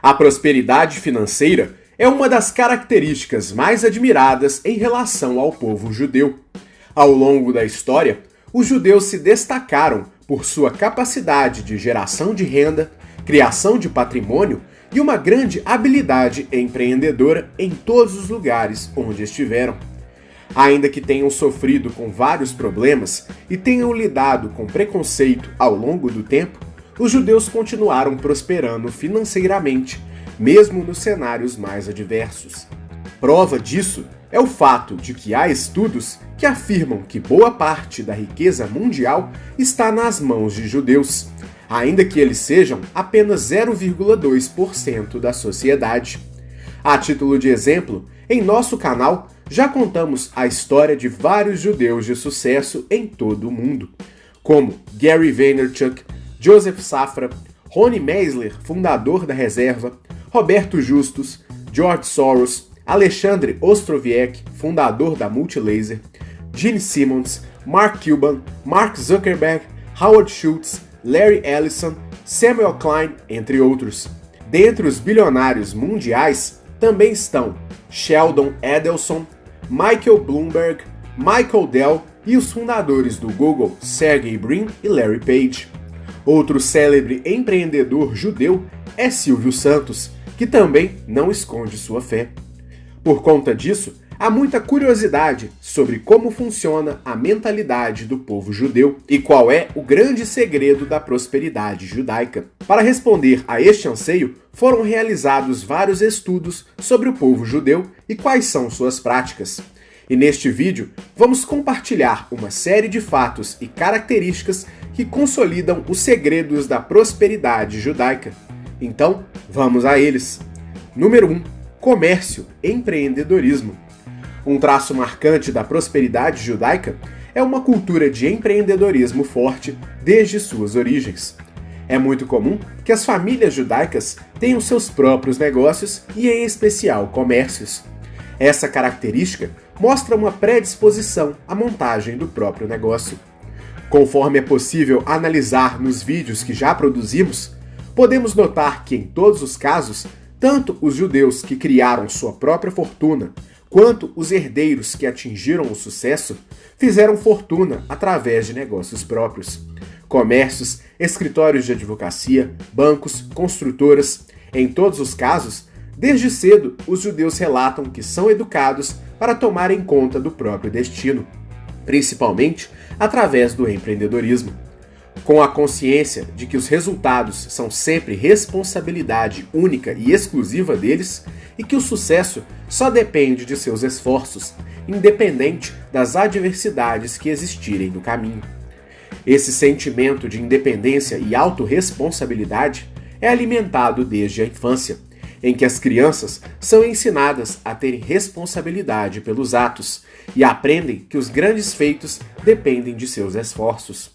A prosperidade financeira é uma das características mais admiradas em relação ao povo judeu. Ao longo da história, os judeus se destacaram por sua capacidade de geração de renda, criação de patrimônio e uma grande habilidade empreendedora em todos os lugares onde estiveram. Ainda que tenham sofrido com vários problemas e tenham lidado com preconceito ao longo do tempo, os judeus continuaram prosperando financeiramente, mesmo nos cenários mais adversos. Prova disso é o fato de que há estudos que afirmam que boa parte da riqueza mundial está nas mãos de judeus, ainda que eles sejam apenas 0,2% da sociedade. A título de exemplo, em nosso canal já contamos a história de vários judeus de sucesso em todo o mundo, como Gary Vaynerchuk, Joseph Safra, Ronnie Meisler, fundador da Reserva, Roberto Justus, George Soros, Alexandre Ostrowiecki, fundador da Multilaser, Gene Simmons, Mark Cuban, Mark Zuckerberg, Howard Schultz, Larry Ellison, Samuel Klein, entre outros. Dentre os bilionários mundiais também estão Sheldon Adelson, Michael Bloomberg, Michael Dell e os fundadores do Google, Sergey Brin e Larry Page. Outro célebre empreendedor judeu é Silvio Santos, que também não esconde sua fé. Por conta disso, há muita curiosidade sobre como funciona a mentalidade do povo judeu e qual é o grande segredo da prosperidade judaica. Para responder a este anseio, foram realizados vários estudos sobre o povo judeu e quais são suas práticas. E neste vídeo, vamos compartilhar uma série de fatos e características que consolidam os segredos da prosperidade judaica. Então, vamos a eles. Número 1. Comércio, empreendedorismo. Um traço marcante da prosperidade judaica é uma cultura de empreendedorismo forte desde suas origens. É muito comum que as famílias judaicas tenham seus próprios negócios e, em especial, comércios. Essa característica mostra uma predisposição à montagem do próprio negócio. Conforme é possível analisar nos vídeos que já produzimos, podemos notar que, em todos os casos, tanto os judeus que criaram sua própria fortuna, quanto os herdeiros que atingiram o sucesso, fizeram fortuna através de negócios próprios. Comércios, escritórios de advocacia, bancos, construtoras, em todos os casos, desde cedo os judeus relatam que são educados para tomarem conta do próprio destino, principalmente através do empreendedorismo. Com a consciência de que os resultados são sempre responsabilidade única e exclusiva deles e que o sucesso só depende de seus esforços, independente das adversidades que existirem no caminho. Esse sentimento de independência e autorresponsabilidade é alimentado desde a infância, em que as crianças são ensinadas a terem responsabilidade pelos atos e aprendem que os grandes feitos dependem de seus esforços.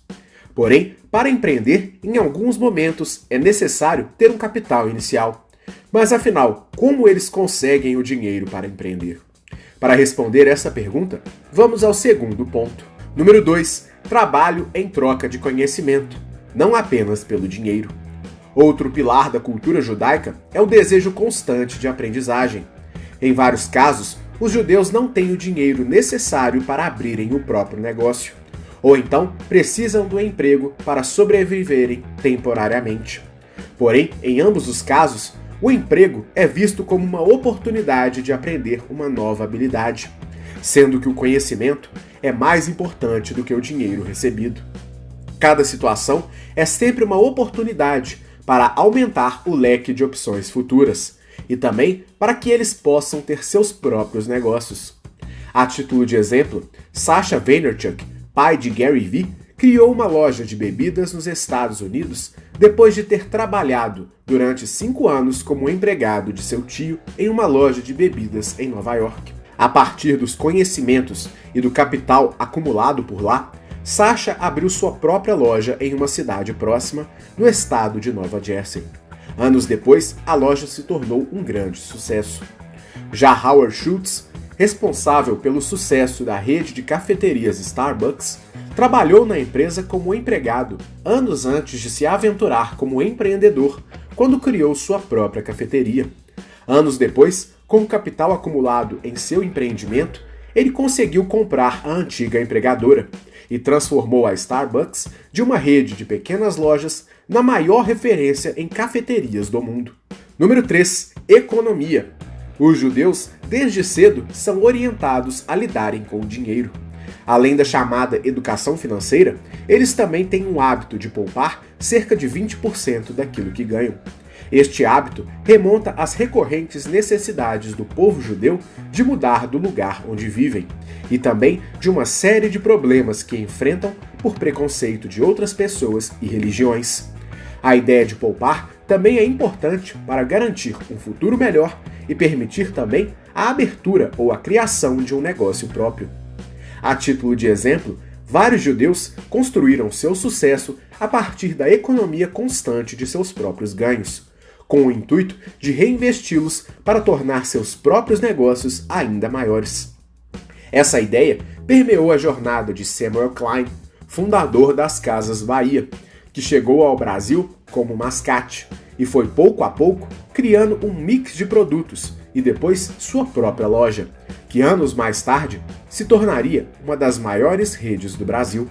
Porém, para empreender, em alguns momentos é necessário ter um capital inicial. Mas afinal, como eles conseguem o dinheiro para empreender? Para responder essa pergunta, vamos ao segundo ponto. Número 2. Trabalho em troca de conhecimento, não apenas pelo dinheiro. Outro pilar da cultura judaica é o desejo constante de aprendizagem. Em vários casos, os judeus não têm o dinheiro necessário para abrirem o próprio negócio, ou então precisam do emprego para sobreviverem temporariamente. Porém, em ambos os casos, o emprego é visto como uma oportunidade de aprender uma nova habilidade, sendo que o conhecimento é mais importante do que o dinheiro recebido. Cada situação é sempre uma oportunidade para aumentar o leque de opções futuras e também para que eles possam ter seus próprios negócios. A título de exemplo, Sasha Vaynerchuk, pai de Gary Vee, criou uma loja de bebidas nos Estados Unidos depois de ter trabalhado durante 5 anos como empregado de seu tio em uma loja de bebidas em Nova York. A partir dos conhecimentos e do capital acumulado por lá, Sasha abriu sua própria loja em uma cidade próxima, no estado de Nova Jersey. Anos depois, a loja se tornou um grande sucesso. Já Howard Schultz, responsável pelo sucesso da rede de cafeterias Starbucks, trabalhou na empresa como empregado anos antes de se aventurar como empreendedor, quando criou sua própria cafeteria. Anos depois, com o capital acumulado em seu empreendimento, ele conseguiu comprar a antiga empregadora e transformou a Starbucks de uma rede de pequenas lojas na maior referência em cafeterias do mundo. Número 3. Economia. Os judeus, desde cedo, são orientados a lidarem com o dinheiro. Além da chamada educação financeira, eles também têm um hábito de poupar cerca de 20% daquilo que ganham. Este hábito remonta às recorrentes necessidades do povo judeu de mudar do lugar onde vivem, e também de uma série de problemas que enfrentam por preconceito de outras pessoas e religiões. A ideia de poupar também é importante para garantir um futuro melhor e permitir também a abertura ou a criação de um negócio próprio. A título de exemplo, vários judeus construíram seu sucesso a partir da economia constante de seus próprios ganhos, com o intuito de reinvesti-los para tornar seus próprios negócios ainda maiores. Essa ideia permeou a jornada de Samuel Klein, fundador das Casas Bahia, que chegou ao Brasil como mascate e foi pouco a pouco criando um mix de produtos e depois sua própria loja, que anos mais tarde se tornaria uma das maiores redes do Brasil.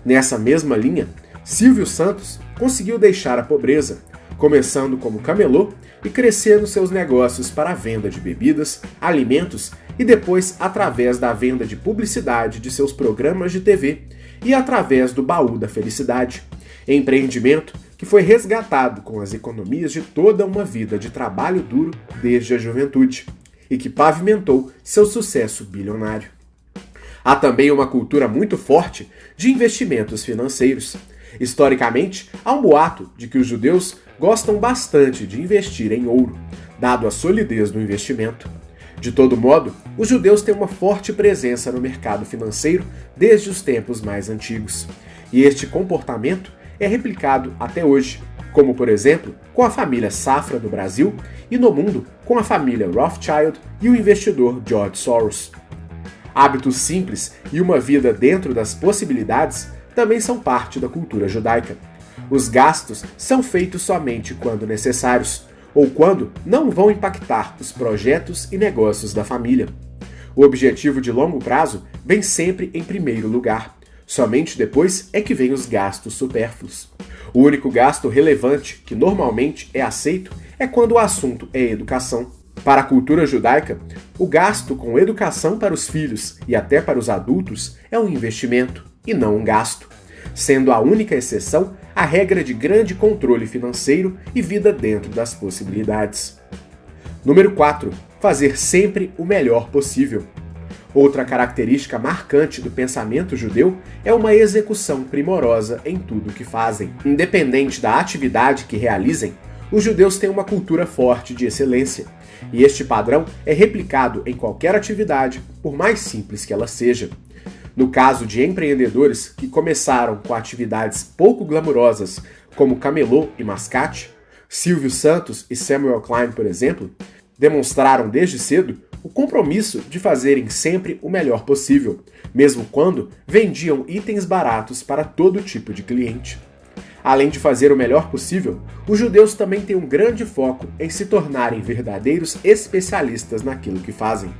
Nessa mesma linha, Silvio Santos conseguiu deixar a pobreza, começando como camelô e crescendo seus negócios para a venda de bebidas, alimentos e depois através da venda de publicidade de seus programas de TV e através do Baú da Felicidade, empreendimento que foi resgatado com as economias de toda uma vida de trabalho duro desde a juventude e que pavimentou seu sucesso bilionário. Há também uma cultura muito forte de investimentos financeiros. Historicamente, há um boato de que os judeus gostam bastante de investir em ouro, dado a solidez do investimento. De todo modo, os judeus têm uma forte presença no mercado financeiro desde os tempos mais antigos, e este comportamento é replicado até hoje, como por exemplo com a família Safra no Brasil e no mundo com a família Rothschild e o investidor George Soros. Hábitos simples e uma vida dentro das possibilidades também são parte da cultura judaica. Os gastos são feitos somente quando necessários, ou quando não vão impactar os projetos e negócios da família. O objetivo de longo prazo vem sempre em primeiro lugar. Somente depois é que vem os gastos supérfluos. O único gasto relevante que normalmente é aceito é quando o assunto é educação. Para a cultura judaica, o gasto com educação para os filhos e até para os adultos é um investimento e não um gasto, sendo a única exceção a regra de grande controle financeiro e vida dentro das possibilidades. Número 4. Fazer sempre o melhor possível. Outra característica marcante do pensamento judeu é uma execução primorosa em tudo o que fazem. Independente da atividade que realizem, os judeus têm uma cultura forte de excelência, e este padrão é replicado em qualquer atividade, por mais simples que ela seja. No caso de empreendedores que começaram com atividades pouco glamurosas, como camelô e mascate, Silvio Santos e Samuel Klein, por exemplo, demonstraram desde cedo o compromisso de fazerem sempre o melhor possível, mesmo quando vendiam itens baratos para todo tipo de cliente. Além de fazer o melhor possível, os judeus também têm um grande foco em se tornarem verdadeiros especialistas naquilo que fazem.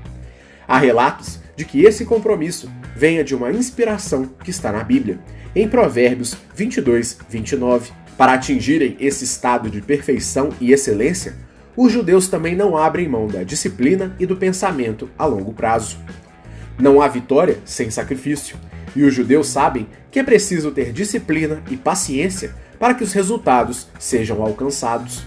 Há relatos de que esse compromisso venha de uma inspiração que está na Bíblia, em Provérbios 22, 29. Para atingirem esse estado de perfeição e excelência, os judeus também não abrem mão da disciplina e do pensamento a longo prazo. Não há vitória sem sacrifício, e os judeus sabem que é preciso ter disciplina e paciência para que os resultados sejam alcançados.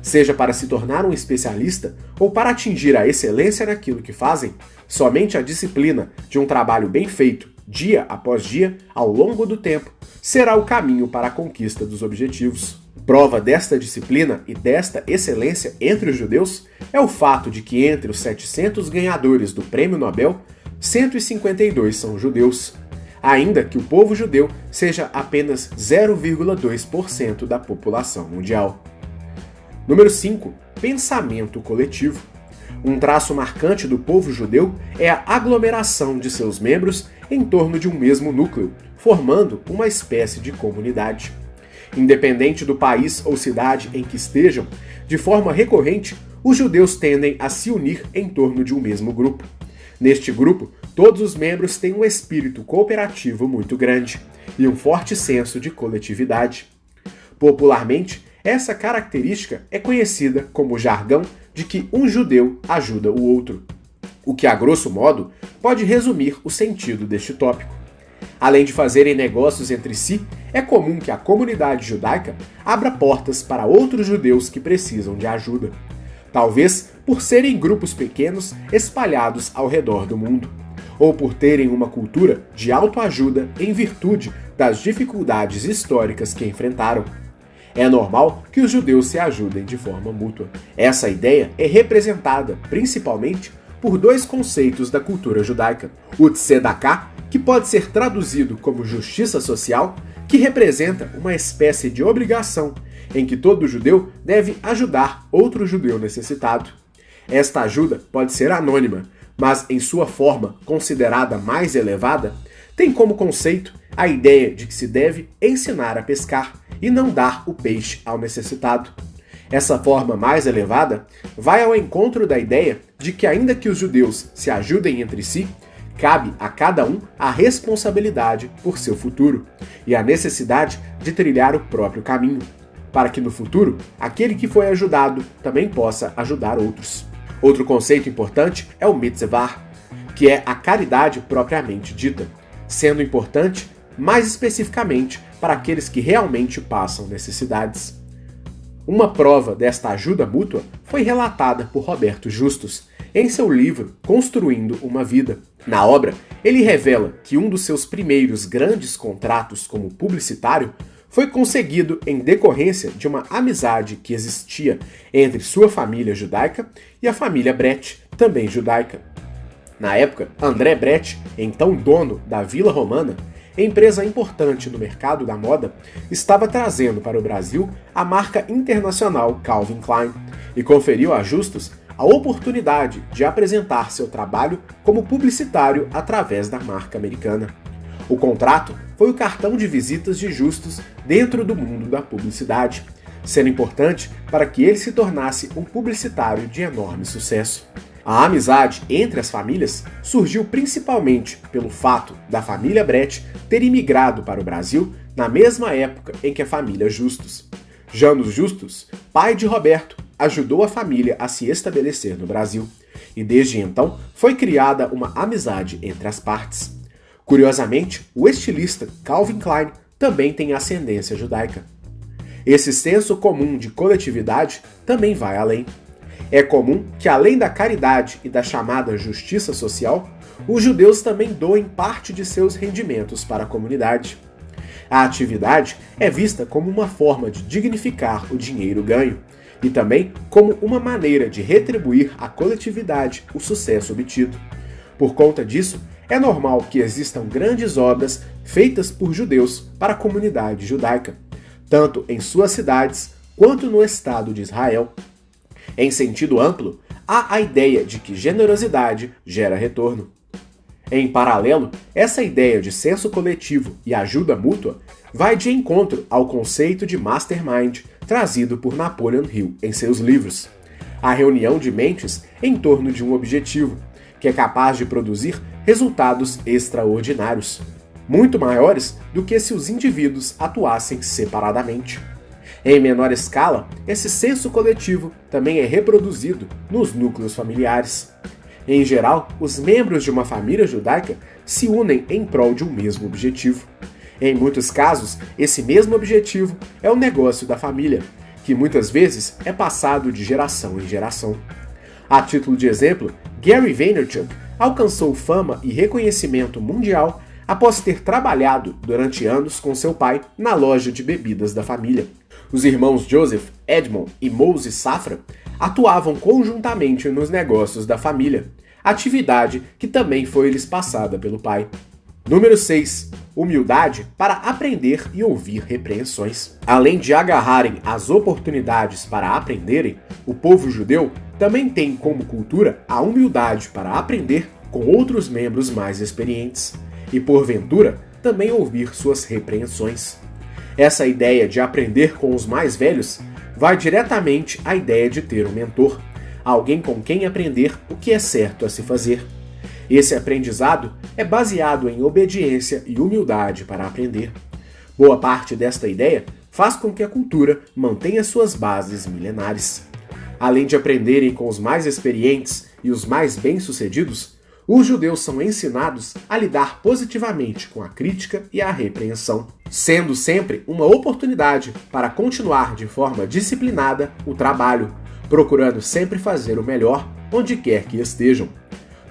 Seja para se tornar um especialista ou para atingir a excelência naquilo que fazem, somente a disciplina de um trabalho bem feito, dia após dia, ao longo do tempo, será o caminho para a conquista dos objetivos. Prova desta disciplina e desta excelência entre os judeus é o fato de que entre os 700 ganhadores do Prêmio Nobel, 152 são judeus, ainda que o povo judeu seja apenas 0,2% da população mundial. Número 5. Pensamento coletivo. Um traço marcante do povo judeu é a aglomeração de seus membros em torno de um mesmo núcleo, formando uma espécie de comunidade. Independente do país ou cidade em que estejam, de forma recorrente, os judeus tendem a se unir em torno de um mesmo grupo. Neste grupo, todos os membros têm um espírito cooperativo muito grande e um forte senso de coletividade. Popularmente, essa característica é conhecida como o jargão de que um judeu ajuda o outro, o que, a grosso modo, pode resumir o sentido deste tópico. Além de fazerem negócios entre si, é comum que a comunidade judaica abra portas para outros judeus que precisam de ajuda. Talvez por serem grupos pequenos espalhados ao redor do mundo, ou por terem uma cultura de autoajuda em virtude das dificuldades históricas que enfrentaram. É normal que os judeus se ajudem de forma mútua. Essa ideia é representada principalmente por dois conceitos da cultura judaica: o tzedakah, que pode ser traduzido como justiça social, que representa uma espécie de obrigação em que todo judeu deve ajudar outro judeu necessitado. Esta ajuda pode ser anônima, mas em sua forma considerada mais elevada, tem como conceito a ideia de que se deve ensinar a pescar e não dar o peixe ao necessitado. Essa forma mais elevada vai ao encontro da ideia de que, ainda que os judeus se ajudem entre si, cabe a cada um a responsabilidade por seu futuro e a necessidade de trilhar o próprio caminho, para que no futuro aquele que foi ajudado também possa ajudar outros. Outro conceito importante é o mitzvah, que é a caridade propriamente dita, sendo importante mais especificamente para aqueles que realmente passam necessidades. Uma prova desta ajuda mútua foi relatada por Roberto Justus em seu livro Construindo uma Vida. Na obra, ele revela que um dos seus primeiros grandes contratos como publicitário foi conseguido em decorrência de uma amizade que existia entre sua família judaica e a família Brett, também judaica. Na época, André Brett, então dono da Vila Romana, empresa importante no mercado da moda, estava trazendo para o Brasil a marca internacional Calvin Klein e conferiu a Justus a oportunidade de apresentar seu trabalho como publicitário através da marca americana. O contrato foi o cartão de visitas de Justus dentro do mundo da publicidade, sendo importante para que ele se tornasse um publicitário de enorme sucesso. A amizade entre as famílias surgiu principalmente pelo fato da família Brett ter imigrado para o Brasil na mesma época em que a família Justus. Janus Justus, pai de Roberto, ajudou a família a se estabelecer no Brasil, e desde então foi criada uma amizade entre as partes. Curiosamente, o estilista Calvin Klein também tem ascendência judaica. Esse senso comum de coletividade também vai além. É comum que, além da caridade e da chamada justiça social, os judeus também doem parte de seus rendimentos para a comunidade. A atividade é vista como uma forma de dignificar o dinheiro ganho e também como uma maneira de retribuir à coletividade o sucesso obtido. Por conta disso, é normal que existam grandes obras feitas por judeus para a comunidade judaica, tanto em suas cidades quanto no Estado de Israel. Em sentido amplo, há a ideia de que generosidade gera retorno. Em paralelo, essa ideia de senso coletivo e ajuda mútua vai de encontro ao conceito de mastermind trazido por Napoleon Hill em seus livros. A reunião de mentes em torno de um objetivo, que é capaz de produzir resultados extraordinários, muito maiores do que se os indivíduos atuassem separadamente. Em menor escala, esse senso coletivo também é reproduzido nos núcleos familiares. Em geral, os membros de uma família judaica se unem em prol de um mesmo objetivo. Em muitos casos, esse mesmo objetivo é o negócio da família, que muitas vezes é passado de geração em geração. A título de exemplo, Gary Vaynerchuk alcançou fama e reconhecimento mundial após ter trabalhado durante anos com seu pai na loja de bebidas da família. Os irmãos Joseph, Edmond e Moses Safra atuavam conjuntamente nos negócios da família, atividade que também foi-lhes passada pelo pai. Número 6. Humildade para aprender e ouvir repreensões. Além de agarrarem as oportunidades para aprenderem, o povo judeu também tem como cultura a humildade para aprender com outros membros mais experientes e, porventura, também ouvir suas repreensões. Essa ideia de aprender com os mais velhos vai diretamente à ideia de ter um mentor, alguém com quem aprender o que é certo a se fazer. Esse aprendizado é baseado em obediência e humildade para aprender. Boa parte desta ideia faz com que a cultura mantenha suas bases milenares. Além de aprenderem com os mais experientes e os mais bem-sucedidos, os judeus são ensinados a lidar positivamente com a crítica e a repreensão, sendo sempre uma oportunidade para continuar de forma disciplinada o trabalho, procurando sempre fazer o melhor onde quer que estejam.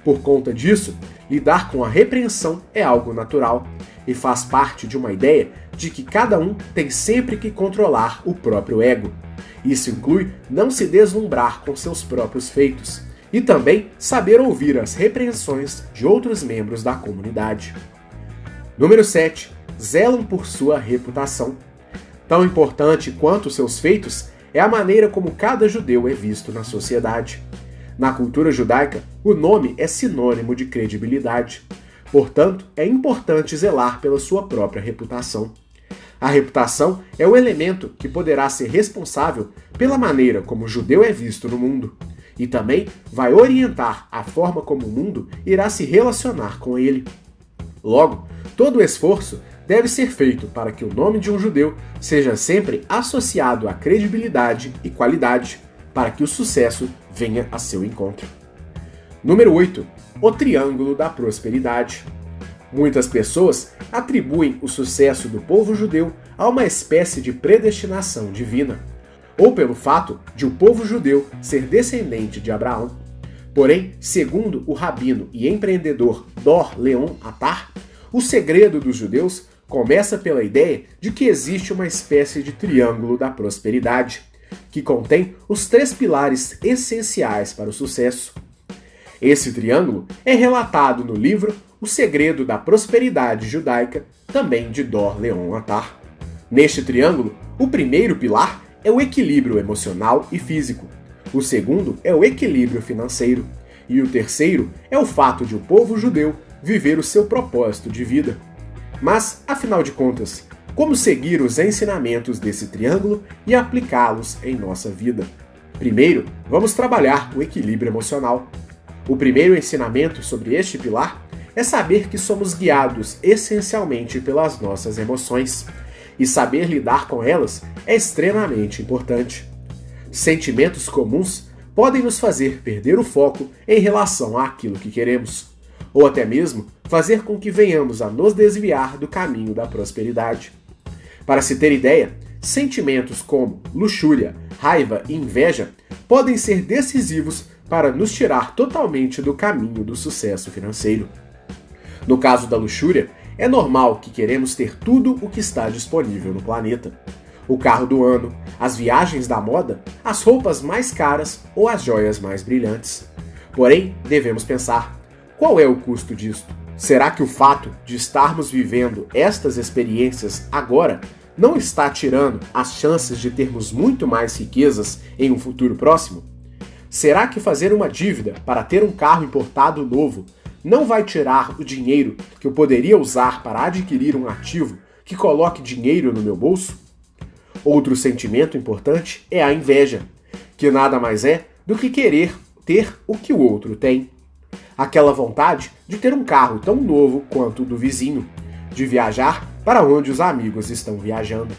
Por conta disso, lidar com a repreensão é algo natural e faz parte de uma ideia de que cada um tem sempre que controlar o próprio ego. Isso inclui não se deslumbrar com seus próprios feitos e também saber ouvir as repreensões de outros membros da comunidade. Número 7. Zelam por sua reputação. Tão importante quanto seus feitos é a maneira como cada judeu é visto na sociedade. Na cultura judaica, o nome é sinônimo de credibilidade. Portanto, é importante zelar pela sua própria reputação. A reputação é o elemento que poderá ser responsável pela maneira como o judeu é visto no mundo, e também vai orientar a forma como o mundo irá se relacionar com ele. Logo, todo o esforço deve ser feito para que o nome de um judeu seja sempre associado à credibilidade e qualidade, para que o sucesso venha a seu encontro. Número 8. O triângulo da prosperidade. Muitas pessoas atribuem o sucesso do povo judeu a uma espécie de predestinação divina, ou pelo fato de o povo judeu ser descendente de Abraão. Porém, segundo o rabino e empreendedor Dor Leon Attar, o segredo dos judeus começa pela ideia de que existe uma espécie de triângulo da prosperidade, que contém os 3 pilares essenciais para o sucesso. Esse triângulo é relatado no livro O Segredo da Prosperidade Judaica, também de Dor Leon Attar. Neste triângulo, o primeiro pilar é o equilíbrio emocional e físico, o segundo é o equilíbrio financeiro, e o terceiro é o fato de o povo judeu viver o seu propósito de vida. Mas, afinal de contas, como seguir os ensinamentos desse triângulo e aplicá-los em nossa vida? Primeiro, vamos trabalhar o equilíbrio emocional. O primeiro ensinamento sobre este pilar é saber que somos guiados essencialmente pelas nossas emoções, e saber lidar com elas é extremamente importante. Sentimentos comuns podem nos fazer perder o foco em relação àquilo que queremos, ou até mesmo fazer com que venhamos a nos desviar do caminho da prosperidade. Para se ter ideia, sentimentos como luxúria, raiva e inveja podem ser decisivos para nos tirar totalmente do caminho do sucesso financeiro. No caso da luxúria, é normal que queremos ter tudo o que está disponível no planeta. O carro do ano, as viagens da moda, as roupas mais caras ou as joias mais brilhantes. Porém, devemos pensar, qual é o custo disto? Será que o fato de estarmos vivendo estas experiências agora não está tirando as chances de termos muito mais riquezas em um futuro próximo? Será que fazer uma dívida para ter um carro importado novo não vai tirar o dinheiro que eu poderia usar para adquirir um ativo que coloque dinheiro no meu bolso? Outro sentimento importante é a inveja, que nada mais é do que querer ter o que o outro tem. Aquela vontade de ter um carro tão novo quanto o do vizinho, de viajar para onde os amigos estão viajando.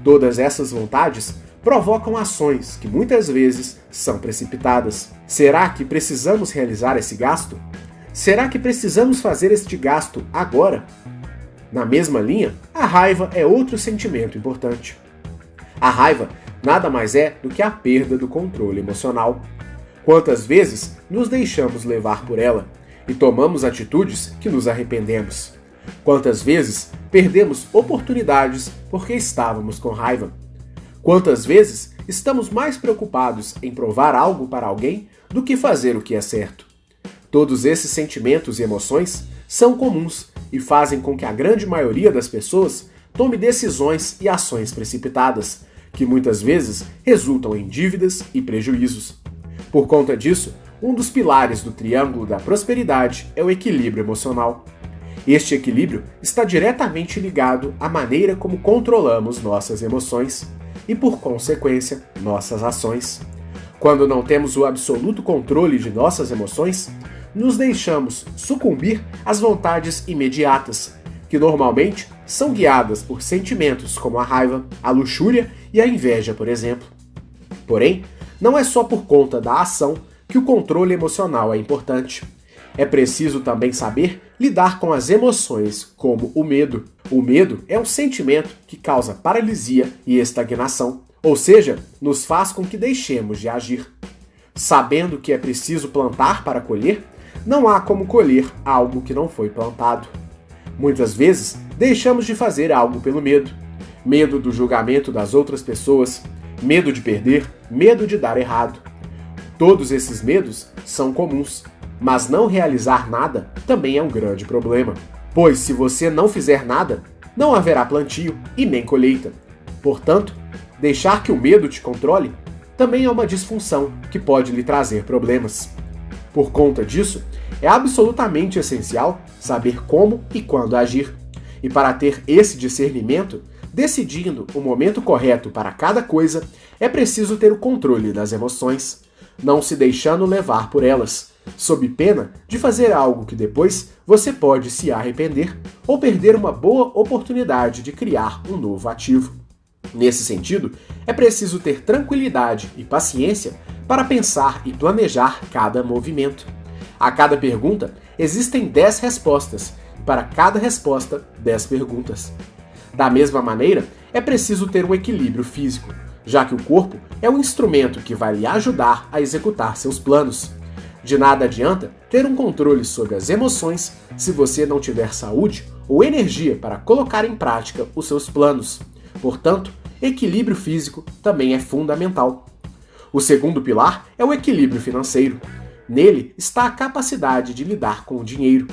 Todas essas vontades provocam ações que muitas vezes são precipitadas. Será que precisamos realizar esse gasto? Será que precisamos fazer este gasto agora? Na mesma linha, a raiva é outro sentimento importante. A raiva nada mais é do que a perda do controle emocional. Quantas vezes nos deixamos levar por ela e tomamos atitudes que nos arrependemos? Quantas vezes perdemos oportunidades porque estávamos com raiva? Quantas vezes estamos mais preocupados em provar algo para alguém do que fazer o que é certo? Todos esses sentimentos e emoções são comuns e fazem com que a grande maioria das pessoas tome decisões e ações precipitadas, que muitas vezes resultam em dívidas e prejuízos. Por conta disso, um dos pilares do triângulo da prosperidade é o equilíbrio emocional. Este equilíbrio está diretamente ligado à maneira como controlamos nossas emoções e, por consequência, nossas ações. Quando não temos o absoluto controle de nossas emoções, nos deixamos sucumbir às vontades imediatas, que normalmente são guiadas por sentimentos como a raiva, a luxúria e a inveja, por exemplo. Porém, não é só por conta da ação que o controle emocional é importante. É preciso também saber lidar com as emoções, como o medo. O medo é um sentimento que causa paralisia e estagnação, ou seja, nos faz com que deixemos de agir. Sabendo que é preciso plantar para colher, não há como colher algo que não foi plantado. Muitas vezes, deixamos de fazer algo pelo medo. Medo do julgamento das outras pessoas, medo de perder, medo de dar errado. Todos esses medos são comuns, mas não realizar nada também é um grande problema. Pois se você não fizer nada, não haverá plantio e nem colheita. Portanto, deixar que o medo te controle também é uma disfunção que pode lhe trazer problemas. Por conta disso, é absolutamente essencial saber como e quando agir. E para ter esse discernimento, decidindo o momento correto para cada coisa, é preciso ter o controle das emoções, não se deixando levar por elas, sob pena de fazer algo que depois você pode se arrepender ou perder uma boa oportunidade de criar um novo ativo. Nesse sentido, é preciso ter tranquilidade e paciência para pensar e planejar cada movimento. A cada pergunta, existem 10 respostas, e para cada resposta, 10 perguntas. Da mesma maneira, é preciso ter um equilíbrio físico, já que o corpo é um instrumento que vai lhe ajudar a executar seus planos. De nada adianta ter um controle sobre as emoções se você não tiver saúde ou energia para colocar em prática os seus planos. Portanto, equilíbrio físico também é fundamental. O segundo pilar é o equilíbrio financeiro. Nele está a capacidade de lidar com o dinheiro.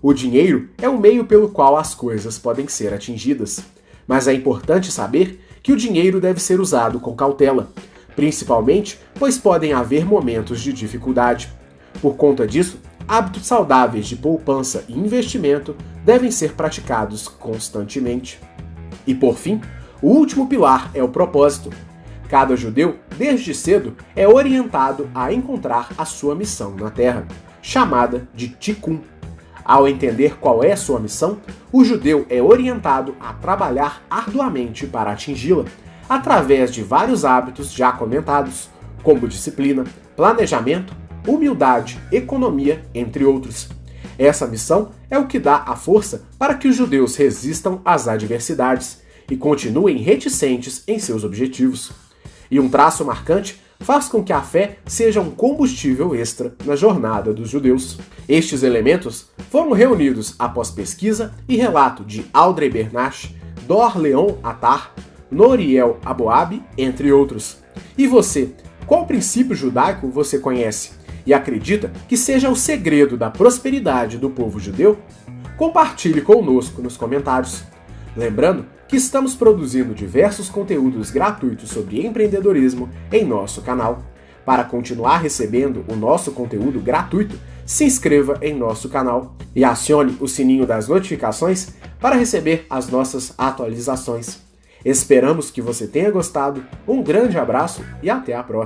O dinheiro é o meio pelo qual as coisas podem ser atingidas, mas é importante saber que o dinheiro deve ser usado com cautela, principalmente pois podem haver momentos de dificuldade. Por conta disso, hábitos saudáveis de poupança e investimento devem ser praticados constantemente. E por fim, o último pilar é o propósito. Cada judeu, desde cedo, é orientado a encontrar a sua missão na Terra, chamada de Tikkun. Ao entender qual é a sua missão, o judeu é orientado a trabalhar arduamente para atingi-la, através de vários hábitos já comentados, como disciplina, planejamento, humildade, economia, entre outros. Essa missão é o que dá a força para que os judeus resistam às adversidades e continuem reticentes em seus objetivos. E um traço marcante faz com que a fé seja um combustível extra na jornada dos judeus. Estes elementos foram reunidos após pesquisa e relato de Audrey Bernache, Dor Leon Attar, Noriel Aboab, entre outros. E você, qual princípio judaico você conhece e acredita que seja o segredo da prosperidade do povo judeu? Compartilhe conosco nos comentários. Lembrando que estamos produzindo diversos conteúdos gratuitos sobre empreendedorismo em nosso canal. Para continuar recebendo o nosso conteúdo gratuito, se inscreva em nosso canal e acione o sininho das notificações para receber as nossas atualizações. Esperamos que você tenha gostado, um grande abraço e até a próxima!